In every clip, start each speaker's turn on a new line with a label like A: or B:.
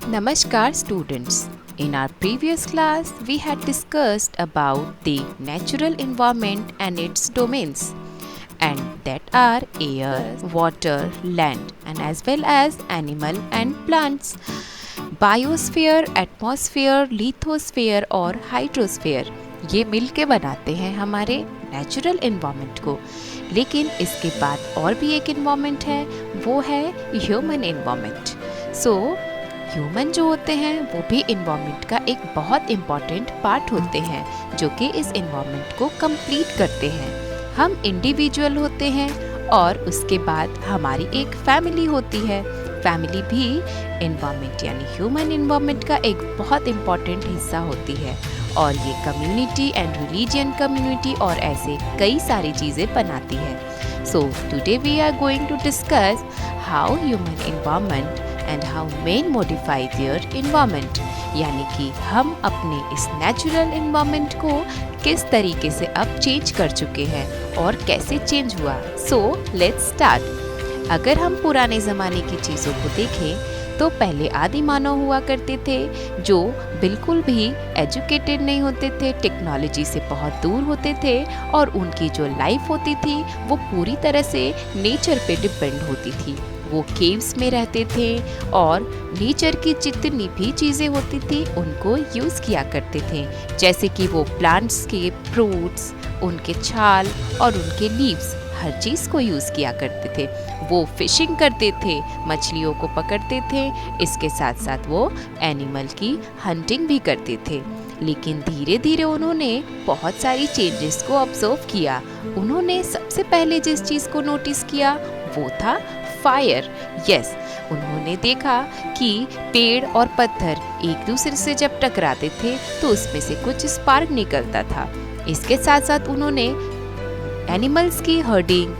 A: Namaskar students. In our previous class, we had discussed about the natural environment and its domains, and that are air, water, land, and as well as animal and plants. Biosphere, atmosphere, lithosphere और hydrosphere ये मिल के बनाते हैं हमारे natural environment को। लेकिन इसके बाद और भी एक इन्वायरमेंट है, वो है ह्यूमन इन्वायरमेंट। सो ह्यूमन जो होते हैं वो भी इन्वायरमेंट का एक बहुत इम्पॉर्टेंट पार्ट होते हैं, जो कि इस इन्वायरमेंट को कंप्लीट करते हैं। हम इंडिविजुअल होते हैं और उसके बाद हमारी एक फैमिली होती है। फैमिली भी इन्वायरमेंट यानी ह्यूमन इन्वायरमेंट का एक बहुत इम्पॉर्टेंट हिस्सा होती है, और ये कम्युनिटी एंड रिलीजियन कम्युनिटी और ऐसे कई सारी चीज़ें बनाती है। So today we are going to discuss how human environment and how man modify their environment, यानी कि हम अपने इस नेचुरल इन्वायरमेंट को किस तरीके से अब चेंज कर चुके हैं और कैसे चेंज हुआ। So let's start. अगर हम पुराने ज़माने की चीज़ों को देखें तो पहले आदि मानव हुआ करते थे जो बिल्कुल भी एजुकेटेड नहीं होते थे, टेक्नोलॉजी से बहुत दूर होते थे, और उनकी जो लाइफ होती थी वो पूरी तरह से नेचर पे डिपेंड होती थी। वो केव्स में रहते थे और नेचर की जितनी भी चीज़ें होती थी उनको यूज़ किया करते थे, जैसे कि वो प्लांट्स के फ्रूट्स, उनके छाल और उनके लीव्स, हर चीज़ को यूज़ किया करते थे। वो फिशिंग करते थे, मछलियों को पकड़ते थे, इसके साथ साथ वो एनिमल की हंटिंग भी करते थे। लेकिन धीरे धीरे उन्होंने बहुत सारी चेंजेस को ऑब्जर्व किया। उन्होंने सबसे पहले जिस चीज़ को नोटिस किया वो था फायर। यस, उन्होंने देखा कि पेड़ और पत्थर एक दूसरे से जब टकराते थे तो उसमें से कुछ स्पार्क निकलता था। इसके साथ साथ उन्होंने एनिमल्स की हर्डिंग,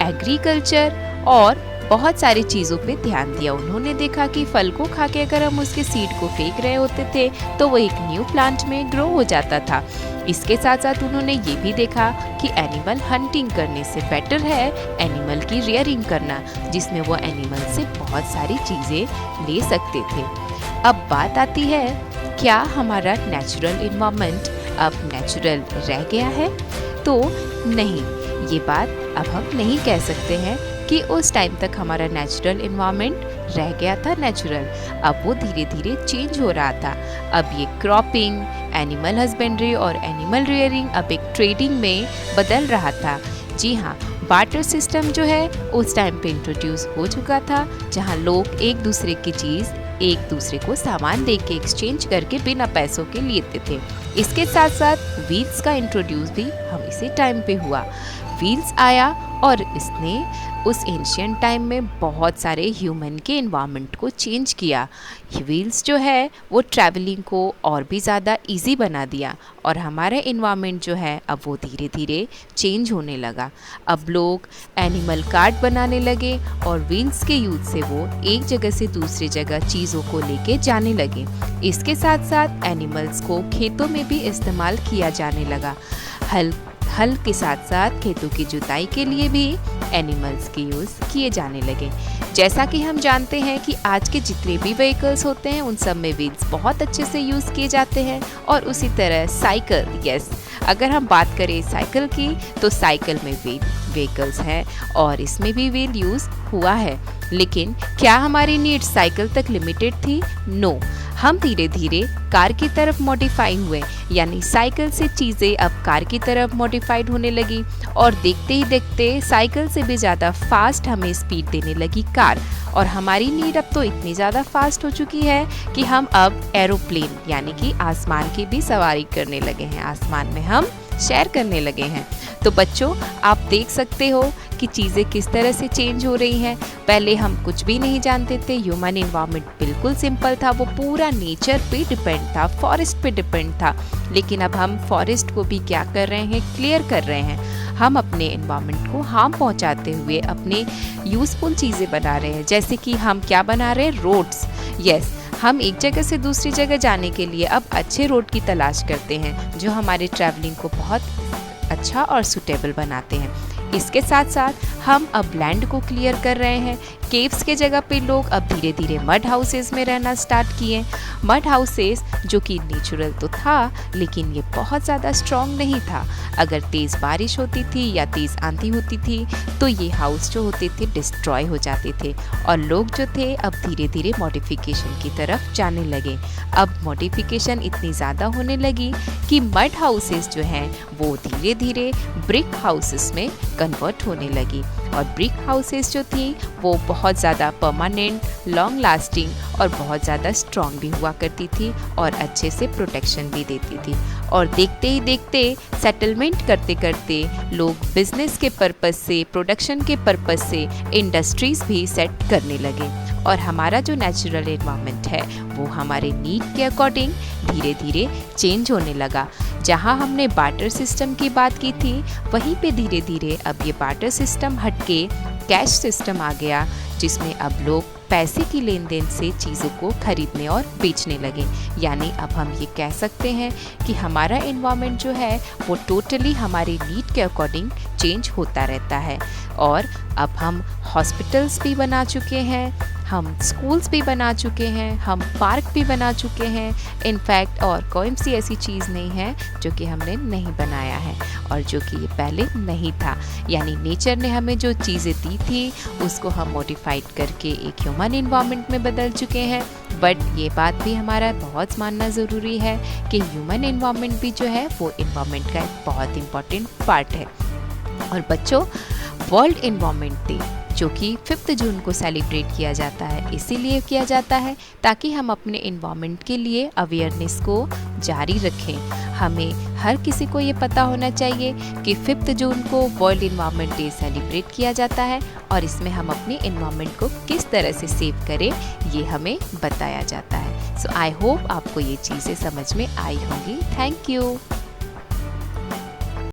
A: एग्रीकल्चर और बहुत सारी चीज़ों पे ध्यान दिया। उन्होंने देखा कि फल को खा के अगर हम उसके सीड को फेंक रहे होते थे तो वो एक न्यू प्लांट में ग्रो हो जाता था। इसके साथ साथ उन्होंने ये भी देखा कि एनिमल हंटिंग करने से बेटर है एनिमल की रियरिंग करना, जिसमें वो एनिमल से बहुत सारी चीज़ें ले सकते थे। अब बात आती है, क्या हमारा नेचुरल इन्वायरमेंट अब नेचुरल रह गया है? तो नहीं, ये बात अब हम नहीं कह सकते हैं कि उस टाइम तक हमारा नेचुरल इन्वायरमेंट रह गया था नेचुरल। अब वो धीरे धीरे चेंज हो रहा था। अब ये क्रॉपिंग, एनिमल हस्बेंड्री और एनिमल रियरिंग अब एक ट्रेडिंग में बदल रहा था। जी हाँ, बार्टर सिस्टम जो है उस टाइम पे इंट्रोड्यूस हो चुका था, जहाँ लोग एक दूसरे की चीज़ एक दूसरे को सामान दे के एक्सचेंज करके बिना पैसों के लेते थे। इसके साथ साथ व्हील्स का इंट्रोड्यूस भी हम इसी टाइम पे हुआ। व्हील्स आया और इसने उस एंशियंट टाइम में बहुत सारे ह्यूमन के इन्वायरमेंट को चेंज किया। व्हील्स जो है वो ट्रैवलिंग को और भी ज़्यादा इजी बना दिया, और हमारा इन्वायरमेंट जो है अब वो धीरे धीरे चेंज होने लगा। अब लोग एनिमल कार्ट बनाने लगे और व्हील्स के यूज से वो एक जगह से दूसरी जगह चीज़ों को लेके जाने लगे। इसके साथ साथ एनिमल्स को खेतों में भी इस्तेमाल किया जाने लगा। हल के साथ साथ खेतों की जुताई के लिए भी एनिमल्स के यूज़ किए जाने लगे। जैसा कि हम जानते हैं कि आज के जितने भी व्हीकल्स होते हैं उन सब में व्हील्स बहुत अच्छे से यूज़ किए जाते हैं, और उसी तरह साइकिल, यस, अगर हम बात करें साइकिल की तो साइकिल में व्हीकल्स हैं और इसमें भी व्हील यूज़ हुआ है। लेकिन क्या हमारी नीड साइकिल तक लिमिटेड थी? नो, हम धीरे धीरे कार की तरफ मॉडिफाई हुए, यानी साइकिल से चीज़ें अब कार की तरफ मॉडिफाइड होने लगी, और देखते ही देखते साइकिल से भी ज़्यादा फास्ट हमें स्पीड देने लगी कार। और हमारी नीड अब तो इतनी ज़्यादा फास्ट हो चुकी है कि हम अब एरोप्लेन यानी कि आसमान की भी सवारी करने लगे हैं, आसमान में हम शेयर करने लगे हैं। तो बच्चों, आप देख सकते हो कि चीज़ें किस तरह से चेंज हो रही हैं। पहले हम कुछ भी नहीं जानते थे, ह्यूमन इन्वायरमेंट बिल्कुल सिंपल था, वो पूरा नेचर पे डिपेंड था, फॉरेस्ट पे डिपेंड था। लेकिन अब हम फॉरेस्ट को भी क्या कर रहे हैं, क्लियर कर रहे हैं। हम अपने इन्वायरमेंट को हार्म पहुंचाते हुए अपने यूज़फुल चीज़ें बना रहे हैं, जैसे कि हम क्या बना रहे हैं, रोड्स। यस, हम एक जगह से दूसरी जगह जाने के लिए अब अच्छे रोड की तलाश करते हैं जो हमारे ट्रैवलिंग को बहुत अच्छा और सूटेबल बनाते हैं। इसके साथ साथ हम अब लैंड को क्लियर कर रहे हैं। केव्स के जगह पे लोग अब धीरे धीरे मड हाउसेस में रहना स्टार्ट किए। मड हाउसेस जो कि नेचुरल तो था, लेकिन ये बहुत ज़्यादा स्ट्रॉन्ग नहीं था। अगर तेज़ बारिश होती थी या तेज़ आंधी होती थी तो ये हाउस जो होते थे डिस्ट्रॉय हो जाते थे, और लोग जो थे अब धीरे धीरे मॉडिफिकेशन की तरफ जाने लगे। अब मॉडिफिकेशन इतनी ज़्यादा होने लगी कि मड हाउसेस जो हैं वो धीरे धीरे ब्रिक हाउसेस में कन्वर्ट होने लगी। और ब्रिक हाउसेस जो थी वो बहुत ज़्यादा परमानेंट, लॉन्ग लास्टिंग और बहुत ज़्यादा स्ट्रॉन्ग भी हुआ करती थी और अच्छे से प्रोटेक्शन भी देती थी। और देखते ही देखते सेटलमेंट करते करते लोग बिजनेस के पर्पस से, प्रोडक्शन के पर्पस से इंडस्ट्रीज़ भी सेट करने लगे। और हमारा जो नेचुरल एनवायरनमेंट है वो हमारे नीड के अकॉर्डिंग धीरे धीरे चेंज होने लगा। जहाँ हमने बार्टर सिस्टम की बात की थी, वहीं पे धीरे धीरे अब ये बार्टर सिस्टम हटके कैश सिस्टम आ गया, जिसमें अब लोग पैसे की लेन देन से चीज़ों को खरीदने और बेचने लगे। यानी अब हम ये कह सकते हैं कि हमारा एनवायरनमेंट जो है वो टोटली हमारे नीड के अकॉर्डिंग चेंज होता रहता है। और अब हम हॉस्पिटल्स भी बना चुके हैं, हम स्कूल्स भी बना चुके हैं, हम पार्क भी बना चुके हैं। इनफैक्ट और कोई सी ऐसी चीज़ नहीं है जो कि हमने नहीं बनाया है और जो कि ये पहले नहीं था। यानी नेचर ने हमें जो चीज़ें दी थी उसको हम मॉडिफाइड करके एक ह्यूमन एनवायरनमेंट में बदल चुके हैं। बट ये बात भी हमारा बहुत मानना ज़रूरी है कि ह्यूमन एनवायरनमेंट भी जो है वो एनवायरनमेंट का एक बहुत इम्पॉर्टेंट पार्ट है। और बच्चों, वर्ल्ड एनवायरनमेंट डे जो कि 5 जून को सेलिब्रेट किया जाता है, इसीलिए किया जाता है ताकि हम अपने एनवायरनमेंट के लिए अवेयरनेस को जारी रखें। हमें हर किसी को ये पता होना चाहिए कि 5 जून को वर्ल्ड एनवायरनमेंट डे सेलिब्रेट किया जाता है और इसमें हम अपने एनवायरनमेंट को किस तरह से सेव करें ये हमें बताया जाता है। सो आई होप आपको ये चीज़ें समझ में आई होंगी। Thank you.